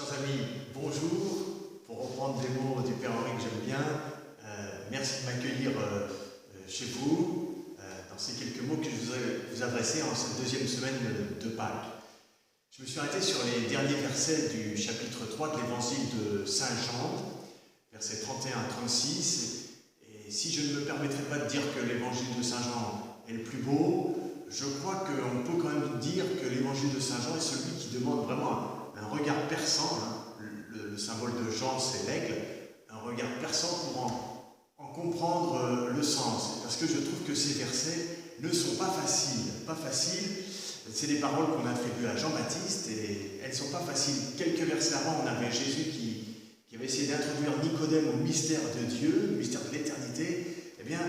Chers amis, bonjour. Pour reprendre des mots du Père Henri que j'aime bien, merci de m'accueillir chez vous dans ces quelques mots que je voudrais vous adresser en cette deuxième semaine de Pâques. Je me suis arrêté sur les derniers versets du chapitre 3 de l'évangile de Saint Jean, versets 31 à 36. Et si je ne me permettrais pas de dire que l'évangile de Saint Jean est le plus beau, je crois qu'on peut quand même dire que l'évangile de Saint Jean est celui qui demande vraiment un regard perçant. Le symbole de Jean, c'est l'aigle, un regard perçant pour en comprendre le sens. Parce que je trouve que ces versets ne sont pas faciles. Pas faciles, c'est des paroles qu'on attribue à Jean-Baptiste et elles ne sont pas faciles. Quelques versets avant, on avait Jésus qui avait essayé d'introduire Nicodème au mystère de Dieu, le mystère de l'éternité. Eh bien,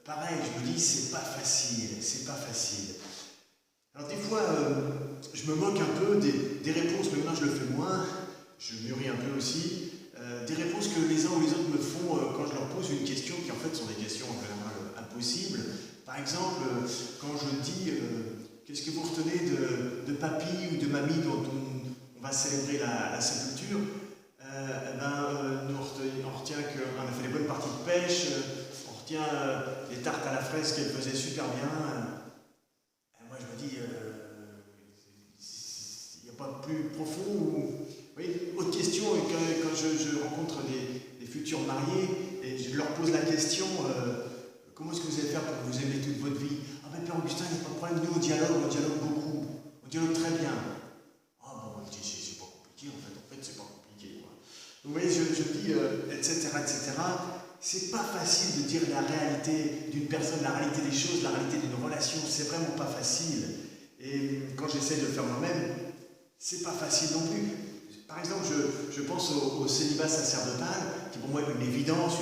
pareil, je me dis, c'est pas facile, c'est pas facile. Alors des fois, je me moque un peu des réponses, mais maintenant je le fais moins, je mûris un peu aussi, des réponses que les uns ou les autres me font quand je leur pose une question qui en fait sont des questions en général impossibles. Par exemple, quand je dis qu'est-ce que vous retenez de papy ou de mamie dont on va célébrer la sépulture, on retient qu'on a fait les bonnes parties de pêche, on retient les tartes à la fraise qu'elle faisait super bien. Moi je me dis, il n'y a pas plus profond. Vous voyez, autre question, quand je rencontre des futurs mariés et je leur pose la question, comment est-ce que vous allez faire pour vous aimer toute votre vie? Ah ben Père Augustin, il n'y a pas de problème, nous on dialogue beaucoup, on dialogue très bien. Ah bon, je dis, c'est pas compliqué en fait c'est pas compliqué. Quoi. Donc, vous voyez, je dis, etc. C'est pas facile de dire la réalité d'une personne, la réalité des choses, la réalité d'une relation, c'est vraiment pas facile. Et quand j'essaie de le faire moi-même, c'est pas facile non plus. Par exemple, je pense au célibat sacerdotal, qui pour moi est une évidence,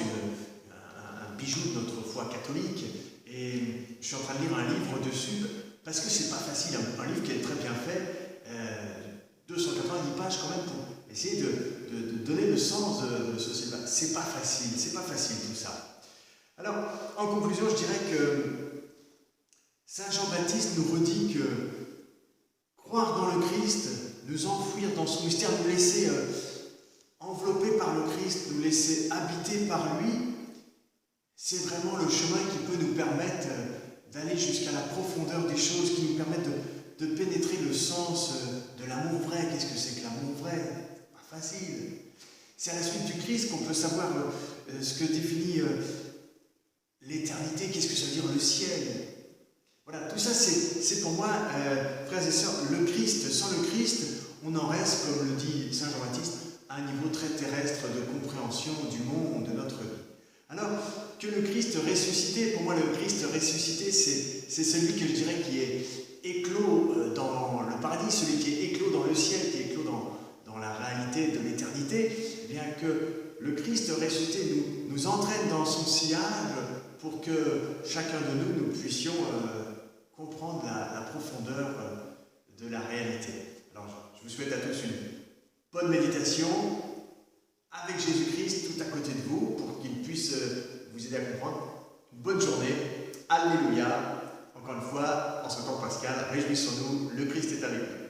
un bijou de notre foi catholique. Et je suis en train de lire un livre dessus, parce que c'est pas facile, un livre qui est très bien fait, 290 pages quand même, pour essayer de donner le sens de ce célibat. C'est pas facile tout ça. Alors, en conclusion, je dirais que Saint Jean-Baptiste nous redit que croire dans le Christ, nous enfouir dans son mystère, nous laisser envelopper par le Christ, nous laisser habiter par lui, c'est vraiment le chemin qui peut nous permettre d'aller jusqu'à la profondeur des choses, qui nous permettent de pénétrer le sens de l'amour vrai. Qu'est-ce que c'est que l'amour vrai? Pas facile. C'est à la suite du Christ qu'on peut savoir ce que définit l'éternité, qu'est-ce que ça veut dire le ciel. Voilà, tout ça c'est pour moi, frères et sœurs, le Christ. Sans le Christ, on en reste, comme le dit Saint Jean-Baptiste, à un niveau très terrestre de compréhension du monde, de notre vie. Alors, que le Christ ressuscité, pour moi le Christ ressuscité, c'est celui que je dirais qui est éclos dans le paradis, celui qui est éclos dans le ciel, qui est éclos dans la réalité de l'éternité, bien que le Christ ressuscité nous entraîne dans son sillage pour que chacun de nous puissions comprendre la profondeur de la réalité. Alors, je vous souhaite à tous une bonne méditation avec Jésus-Christ tout à côté de vous pour qu'il puisse vous aider à comprendre. Une bonne journée. Alléluia. Encore une fois, en ce temps pascal, réjouissons-nous, le Christ est avec nous.